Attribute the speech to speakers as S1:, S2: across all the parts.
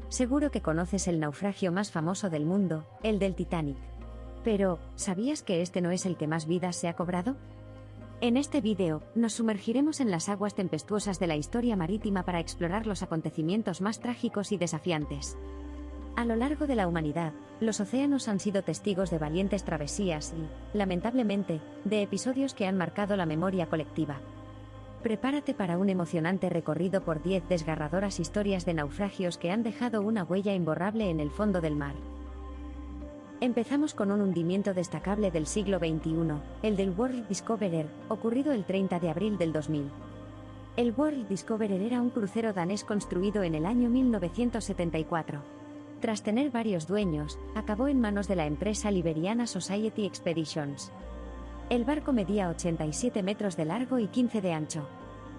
S1: Seguro que conoces el naufragio más famoso del mundo, el del Titanic. Pero, ¿sabías que este no es el que más vidas se ha cobrado? En este vídeo, nos sumergiremos en las aguas tempestuosas de la historia marítima para explorar los acontecimientos más trágicos y desafiantes. A lo largo de la humanidad, los océanos han sido testigos de valientes travesías y, lamentablemente, de episodios que han marcado la memoria colectiva. Prepárate para un emocionante recorrido por 10 desgarradoras historias de naufragios que han dejado una huella imborrable en el fondo del mar. Empezamos con un hundimiento destacable del siglo XXI, el del World Discoverer, ocurrido el 30 de abril del 2000. El World Discoverer era un crucero danés construido en el año 1974. Tras tener varios dueños, acabó en manos de la empresa liberiana Society Expeditions. El barco medía 87 metros de largo y 15 de ancho.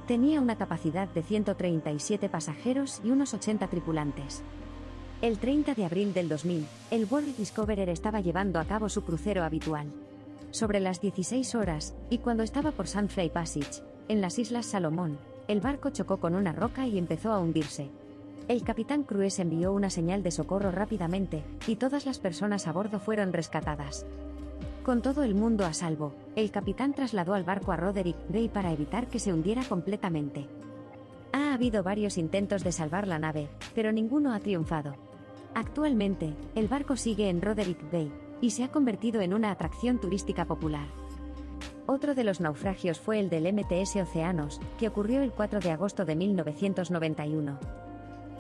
S1: Tenía una capacidad de 137 pasajeros y unos 80 tripulantes. El 30 de abril del 2000, el World Discoverer estaba llevando a cabo su crucero habitual. Sobre las 16 horas, y cuando estaba por Sunfrey Passage, en las Islas Salomón, el barco chocó con una roca y empezó a hundirse. El capitán Cruise envió una señal de socorro rápidamente, y todas las personas a bordo fueron rescatadas. Con todo el mundo a salvo, el capitán trasladó al barco a Roderick Bay para evitar que se hundiera completamente. Ha habido varios intentos de salvar la nave, pero ninguno ha triunfado. Actualmente, el barco sigue en Roderick Bay, y se ha convertido en una atracción turística popular. Otro de los naufragios fue el del MTS Oceanos, que ocurrió el 4 de agosto de 1991.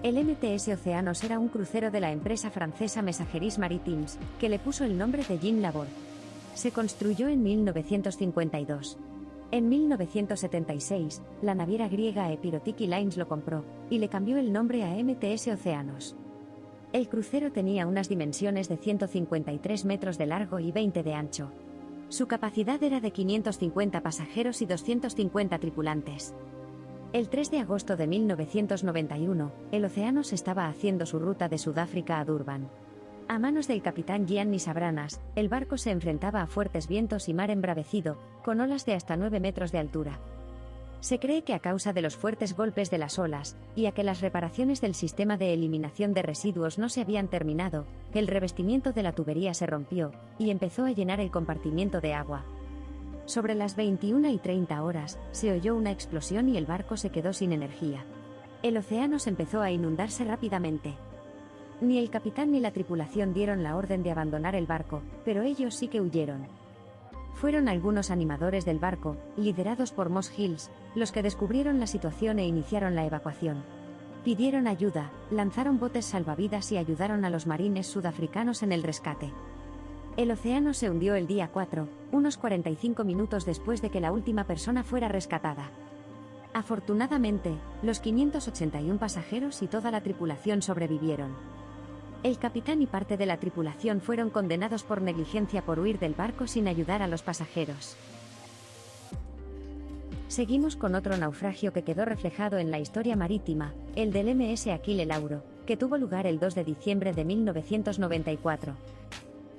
S1: El MTS Oceanos era un crucero de la empresa francesa Messageries Maritimes, que le puso el nombre de Jean Laborde. Se construyó en 1952. En 1976, la naviera griega Epirotiki Lines lo compró, y le cambió el nombre a MTS Oceanos. El crucero tenía unas dimensiones de 153 metros de largo y 20 de ancho. Su capacidad era de 550 pasajeros y 250 tripulantes. El 3 de agosto de 1991, el Oceanos estaba haciendo su ruta de Sudáfrica a Durban. A manos del capitán Gianni Sabranas, el barco se enfrentaba a fuertes vientos y mar embravecido, con olas de hasta 9 metros de altura. Se cree que a causa de los fuertes golpes de las olas, y a que las reparaciones del sistema de eliminación de residuos no se habían terminado, el revestimiento de la tubería se rompió, y empezó a llenar el compartimiento de agua. Sobre las 21:30 se oyó una explosión y el barco se quedó sin energía. El Oceanos empezó a inundarse rápidamente. Ni el capitán ni la tripulación dieron la orden de abandonar el barco, pero ellos sí que huyeron. Fueron algunos animadores del barco, liderados por Moss Hills, los que descubrieron la situación e iniciaron la evacuación. Pidieron ayuda, lanzaron botes salvavidas y ayudaron a los marines sudafricanos en el rescate. El Oceano se hundió el día 4, unos 45 minutos después de que la última persona fuera rescatada. Afortunadamente, los 581 pasajeros y toda la tripulación sobrevivieron. El capitán y parte de la tripulación fueron condenados por negligencia por huir del barco sin ayudar a los pasajeros. Seguimos con otro naufragio que quedó reflejado en la historia marítima, el del MS Achille Lauro, que tuvo lugar el 2 de diciembre de 1994.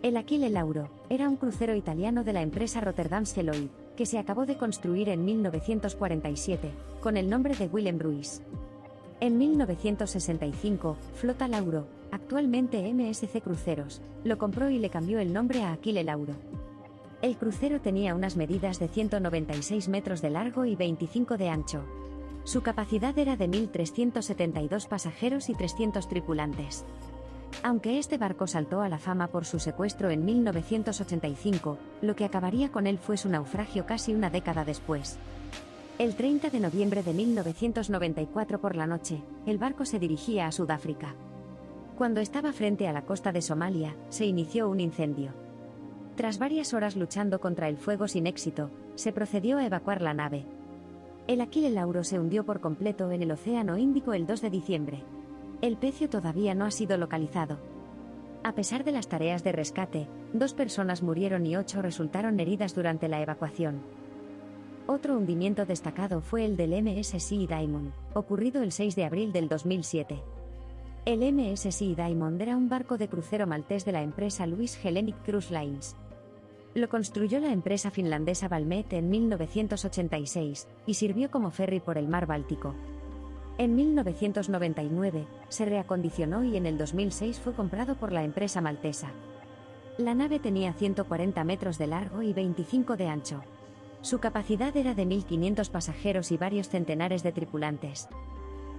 S1: El Achille Lauro era un crucero italiano de la empresa Rotterdamse Lloyd, que se acabó de construir en 1947, con el nombre de Willem Bruys. En 1965, Flota Lauro, actualmente MSC Cruceros, lo compró y le cambió el nombre a Achille Lauro. El crucero tenía unas medidas de 196 metros de largo y 25 de ancho. Su capacidad era de 1.372 pasajeros y 300 tripulantes. Aunque este barco saltó a la fama por su secuestro en 1985, lo que acabaría con él fue su naufragio casi una década después. El 30 de noviembre de 1994 por la noche, el barco se dirigía a Sudáfrica. Cuando estaba frente a la costa de Somalia, se inició un incendio. Tras varias horas luchando contra el fuego sin éxito, se procedió a evacuar la nave. El Achille Lauro se hundió por completo en el Océano Índico el 2 de diciembre. El pecio todavía no ha sido localizado. A pesar de las tareas de rescate, 2 personas murieron y 8 resultaron heridas durante la evacuación. Otro hundimiento destacado fue el del MS Sea Diamond, ocurrido el 6 de abril del 2007. El MS Sea Diamond era un barco de crucero maltés de la empresa Louis Hellenic Cruise Lines. Lo construyó la empresa finlandesa Valmet en 1986, y sirvió como ferry por el mar Báltico. En 1999, se reacondicionó y en el 2006 fue comprado por la empresa maltesa. La nave tenía 140 metros de largo y 25 de ancho. Su capacidad era de 1.500 pasajeros y varios centenares de tripulantes.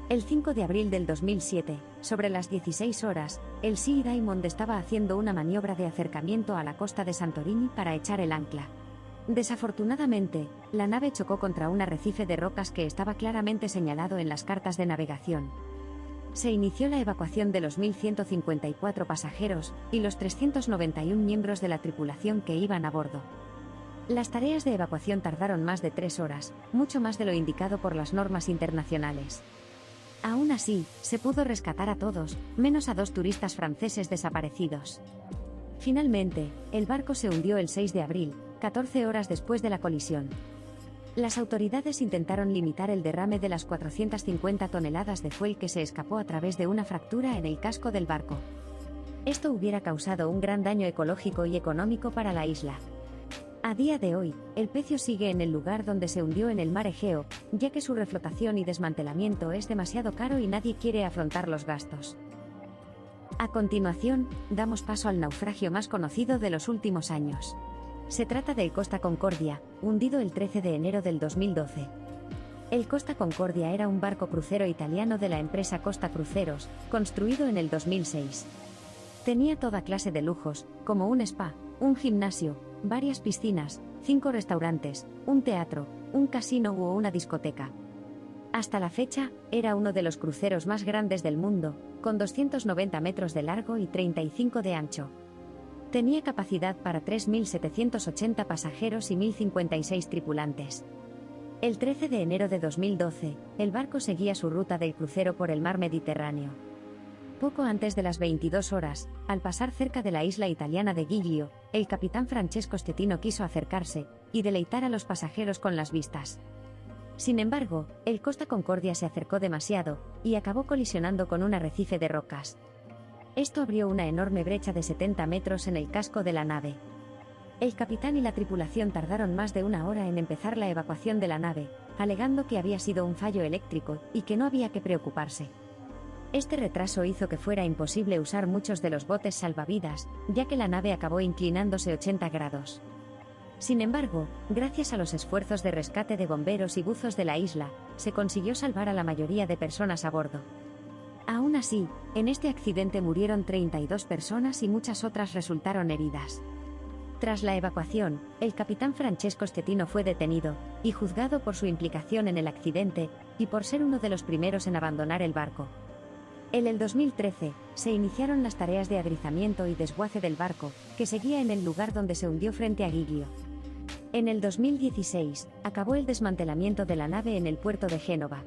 S1: El 5 de abril del 2007, sobre las 16 horas, el Sea Diamond estaba haciendo una maniobra de acercamiento a la costa de Santorini para echar el ancla. Desafortunadamente, la nave chocó contra un arrecife de rocas que estaba claramente señalado en las cartas de navegación. Se inició la evacuación de los 1.154 pasajeros y los 391 miembros de la tripulación que iban a bordo. Las tareas de evacuación tardaron más de 3 horas, mucho más de lo indicado por las normas internacionales. Aún así, se pudo rescatar a todos, menos a 2 turistas franceses desaparecidos. Finalmente, el barco se hundió el 6 de abril, 14 horas después de la colisión. Las autoridades intentaron limitar el derrame de las 450 toneladas de fuel que se escapó a través de una fractura en el casco del barco. Esto hubiera causado un gran daño ecológico y económico para la isla. A día de hoy, el pecio sigue en el lugar donde se hundió en el mar Egeo, ya que su reflotación y desmantelamiento es demasiado caro y nadie quiere afrontar los gastos. A continuación, damos paso al naufragio más conocido de los últimos años. Se trata del Costa Concordia, hundido el 13 de enero del 2012. El Costa Concordia era un barco crucero italiano de la empresa Costa Cruceros, construido en el 2006. Tenía toda clase de lujos, como un spa, un gimnasio, varias piscinas, 5 restaurantes, un teatro, un casino u una discoteca. Hasta la fecha, era uno de los cruceros más grandes del mundo, con 290 metros de largo y 35 de ancho. Tenía capacidad para 3.780 pasajeros y 1.056 tripulantes. El 13 de enero de 2012, el barco seguía su ruta del crucero por el mar Mediterráneo. Poco antes de las 22 horas, al pasar cerca de la isla italiana de Giglio, el capitán Francesco Stettino quiso acercarse y deleitar a los pasajeros con las vistas. Sin embargo, el Costa Concordia se acercó demasiado y acabó colisionando con un arrecife de rocas. Esto abrió una enorme brecha de 70 metros en el casco de la nave. El capitán y la tripulación tardaron más de 1 hora en empezar la evacuación de la nave, alegando que había sido un fallo eléctrico y que no había que preocuparse. Este retraso hizo que fuera imposible usar muchos de los botes salvavidas, ya que la nave acabó inclinándose 80 grados. Sin embargo, gracias a los esfuerzos de rescate de bomberos y buzos de la isla, se consiguió salvar a la mayoría de personas a bordo. Aún así, en este accidente murieron 32 personas y muchas otras resultaron heridas. Tras la evacuación, el capitán Francesco Stettino fue detenido y juzgado por su implicación en el accidente y por ser uno de los primeros en abandonar el barco. En el 2013, se iniciaron las tareas de adrizamiento y desguace del barco, que seguía en el lugar donde se hundió frente a Giglio. En el 2016, acabó el desmantelamiento de la nave en el puerto de Génova.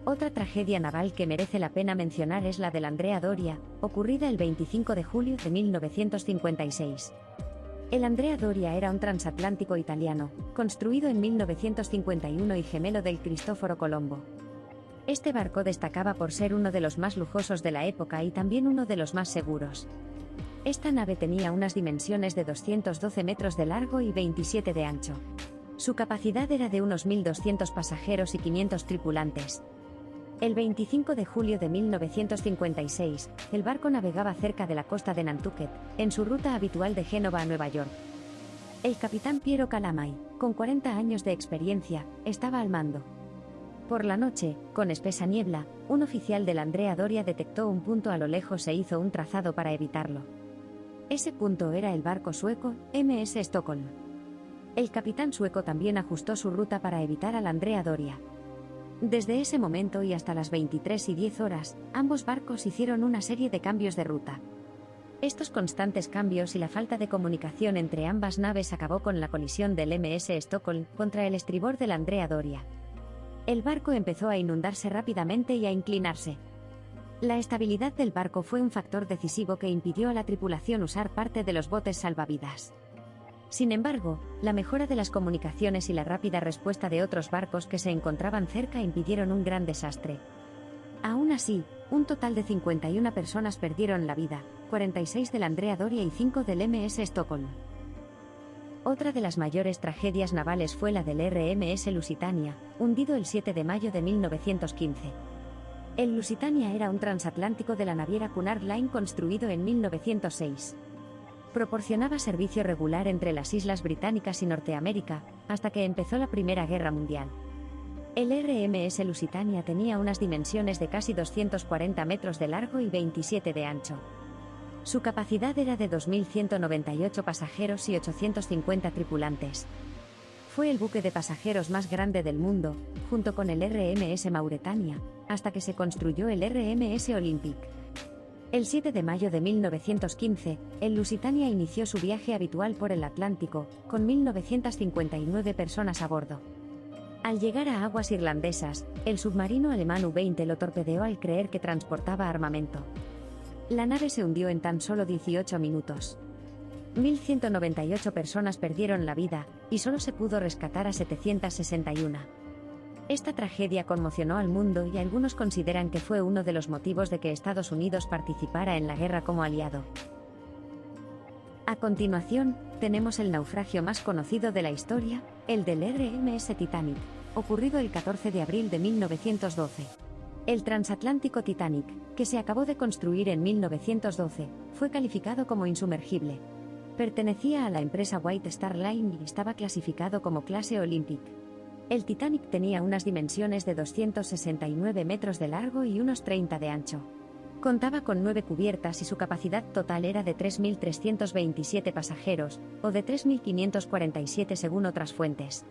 S1: Otra tragedia naval que merece la pena mencionar es la del Andrea Doria, ocurrida el 25 de julio de 1956. El Andrea Doria era un transatlántico italiano, construido en 1951 y gemelo del Cristoforo Colombo. Este barco destacaba por ser uno de los más lujosos de la época y también uno de los más seguros. Esta nave tenía unas dimensiones de 212 metros de largo y 27 de ancho. Su capacidad era de unos 1.200 pasajeros y 500 tripulantes. El 25 de julio de 1956, el barco navegaba cerca de la costa de Nantucket, en su ruta habitual de Génova a Nueva York. El capitán Piero Calamai, con 40 años de experiencia, estaba al mando. Por la noche, con espesa niebla, un oficial del Andrea Doria detectó un punto a lo lejos e hizo un trazado para evitarlo. Ese punto era el barco sueco, MS Stockholm. El capitán sueco también ajustó su ruta para evitar al Andrea Doria. Desde ese momento y hasta las 23:10, ambos barcos hicieron una serie de cambios de ruta. Estos constantes cambios y la falta de comunicación entre ambas naves acabó con la colisión del MS Stockholm contra el estribor del Andrea Doria. El barco empezó a inundarse rápidamente y a inclinarse. La estabilidad del barco fue un factor decisivo que impidió a la tripulación usar parte de los botes salvavidas. Sin embargo, la mejora de las comunicaciones y la rápida respuesta de otros barcos que se encontraban cerca impidieron un gran desastre. Aún así, un total de 51 personas perdieron la vida, 46 del Andrea Doria y 5 del MS Stockholm. Otra de las mayores tragedias navales fue la del RMS Lusitania, hundido el 7 de mayo de 1915. El Lusitania era un transatlántico de la naviera Cunard Line construido en 1906. Proporcionaba servicio regular entre las islas británicas y Norteamérica, hasta que empezó la Primera Guerra Mundial. El RMS Lusitania tenía unas dimensiones de casi 240 metros de largo y 27 de ancho. Su capacidad era de 2.198 pasajeros y 850 tripulantes. Fue el buque de pasajeros más grande del mundo, junto con el RMS Mauretania, hasta que se construyó el RMS Olympic. El 7 de mayo de 1915, el Lusitania inició su viaje habitual por el Atlántico, con 1.959 personas a bordo. Al llegar a aguas irlandesas, el submarino alemán U-20 lo torpedeó al creer que transportaba armamento. La nave se hundió en tan solo 18 minutos. 1.198 personas perdieron la vida, y solo se pudo rescatar a 761. Esta tragedia conmocionó al mundo y algunos consideran que fue uno de los motivos de que Estados Unidos participara en la guerra como aliado. A continuación, tenemos el naufragio más conocido de la historia, el del RMS Titanic, ocurrido el 14 de abril de 1912. El transatlántico Titanic, que se acabó de construir en 1912, fue calificado como insumergible. Pertenecía a la empresa White Star Line y estaba clasificado como clase Olympic. El Titanic tenía unas dimensiones de 269 metros de largo y unos 30 de ancho. Contaba con 9 cubiertas y su capacidad total era de 3.327 pasajeros, o de 3.547 según otras fuentes.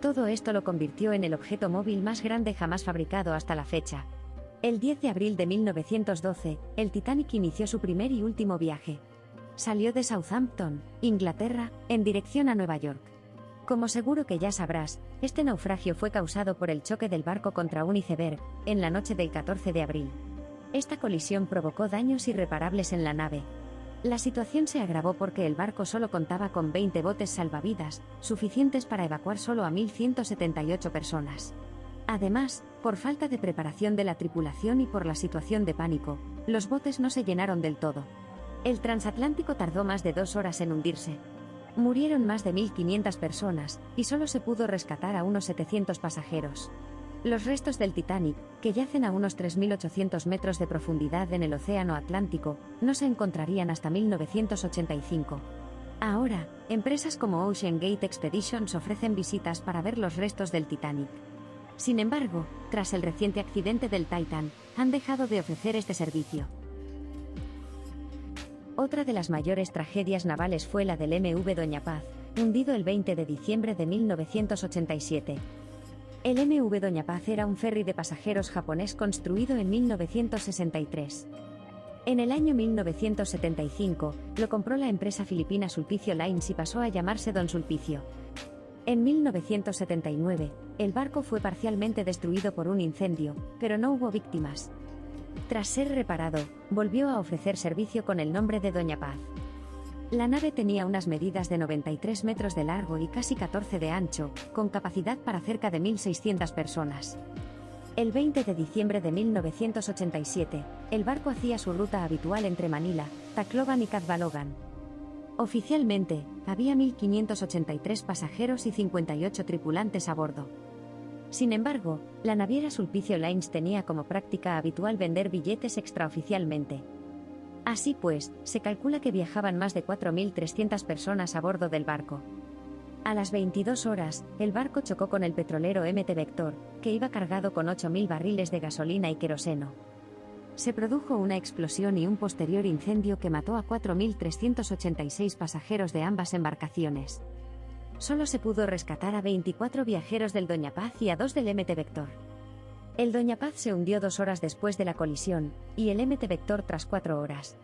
S1: Todo esto lo convirtió en el objeto móvil más grande jamás fabricado hasta la fecha. El 10 de abril de 1912, el Titanic inició su primer y último viaje. Salió de Southampton, Inglaterra, en dirección a Nueva York. Como seguro que ya sabrás, este naufragio fue causado por el choque del barco contra un iceberg, en la noche del 14 de abril. Esta colisión provocó daños irreparables en la nave. La situación se agravó porque el barco solo contaba con 20 botes salvavidas, suficientes para evacuar solo a 1.178 personas. Además, por falta de preparación de la tripulación y por la situación de pánico, los botes no se llenaron del todo. El transatlántico tardó más de 2 horas en hundirse. Murieron más de 1.500 personas, y solo se pudo rescatar a unos 700 pasajeros. Los restos del Titanic, que yacen a unos 3.800 metros de profundidad en el Océano Atlántico, no se encontrarían hasta 1985. Ahora, empresas como Ocean Gate Expeditions ofrecen visitas para ver los restos del Titanic. Sin embargo, tras el reciente accidente del Titan, han dejado de ofrecer este servicio. Otra de las mayores tragedias navales fue la del MV Doña Paz, hundido el 20 de diciembre de 1987. El MV Doña Paz era un ferry de pasajeros japonés construido en 1963. En el año 1975, lo compró la empresa filipina Sulpicio Lines y pasó a llamarse Don Sulpicio. En 1979, el barco fue parcialmente destruido por un incendio, pero no hubo víctimas. Tras ser reparado, volvió a ofrecer servicio con el nombre de Doña Paz. La nave tenía unas medidas de 93 metros de largo y casi 14 de ancho, con capacidad para cerca de 1.600 personas. El 20 de diciembre de 1987, el barco hacía su ruta habitual entre Manila, Tacloban y Catbalogan. Oficialmente, había 1.583 pasajeros y 58 tripulantes a bordo. Sin embargo, la naviera Sulpicio Lines tenía como práctica habitual vender billetes extraoficialmente. Así pues, se calcula que viajaban más de 4.300 personas a bordo del barco. A las 22 horas, el barco chocó con el petrolero MT Vector, que iba cargado con 8.000 barriles de gasolina y queroseno. Se produjo una explosión y un posterior incendio que mató a 4.386 pasajeros de ambas embarcaciones. Solo se pudo rescatar a 24 viajeros del Doña Paz y a 2 del MT Vector. El Doña Paz se hundió 2 horas después de la colisión, y el MT Vector tras 4 horas.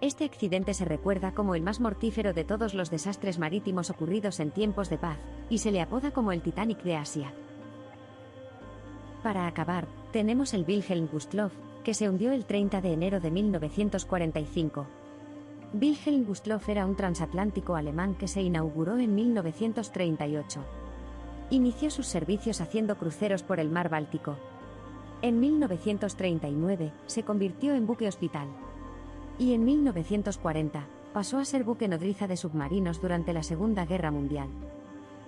S1: Este accidente se recuerda como el más mortífero de todos los desastres marítimos ocurridos en tiempos de paz, y se le apoda como el Titanic de Asia. Para acabar, tenemos el Wilhelm Gustloff, que se hundió el 30 de enero de 1945. Wilhelm Gustloff era un transatlántico alemán que se inauguró en 1938. Inició sus servicios haciendo cruceros por el mar Báltico. En 1939, se convirtió en buque hospital. Y en 1940, pasó a ser buque nodriza de submarinos durante la Segunda Guerra Mundial.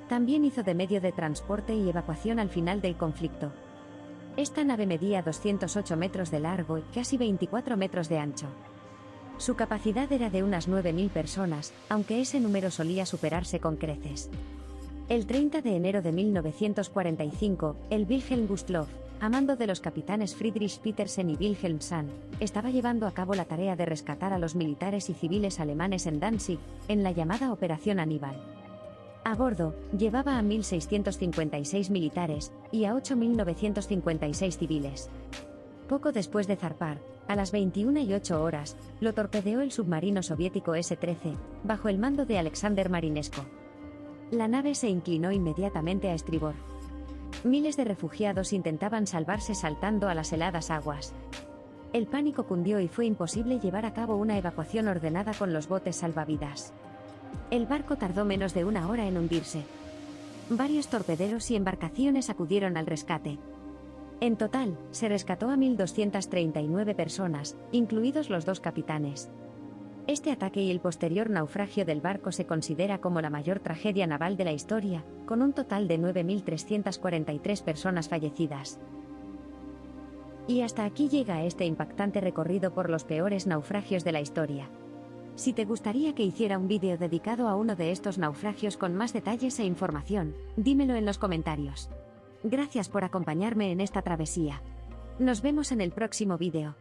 S1: También hizo de medio de transporte y evacuación al final del conflicto. Esta nave medía 208 metros de largo y casi 24 metros de ancho. Su capacidad era de unas 9.000 personas, aunque ese número solía superarse con creces. El 30 de enero de 1945, el Wilhelm Gustloff, a mando de los capitanes Friedrich Petersen y Wilhelm Sand, estaba llevando a cabo la tarea de rescatar a los militares y civiles alemanes en Danzig, en la llamada Operación Aníbal. A bordo, llevaba a 1.656 militares y a 8.956 civiles. Poco después de zarpar, a las 21:08, lo torpedeó el submarino soviético S-13, bajo el mando de Alexander Marinesko. La nave se inclinó inmediatamente a estribor. Miles de refugiados intentaban salvarse saltando a las heladas aguas. El pánico cundió y fue imposible llevar a cabo una evacuación ordenada con los botes salvavidas. El barco tardó menos de una hora en hundirse. Varios torpederos y embarcaciones acudieron al rescate. En total, se rescató a 1.239 personas, incluidos los 2 capitanes. Este ataque y el posterior naufragio del barco se considera como la mayor tragedia naval de la historia, con un total de 9.343 personas fallecidas. Y hasta aquí llega este impactante recorrido por los peores naufragios de la historia. Si te gustaría que hiciera un vídeo dedicado a uno de estos naufragios con más detalles e información, dímelo en los comentarios. Gracias por acompañarme en esta travesía. Nos vemos en el próximo vídeo.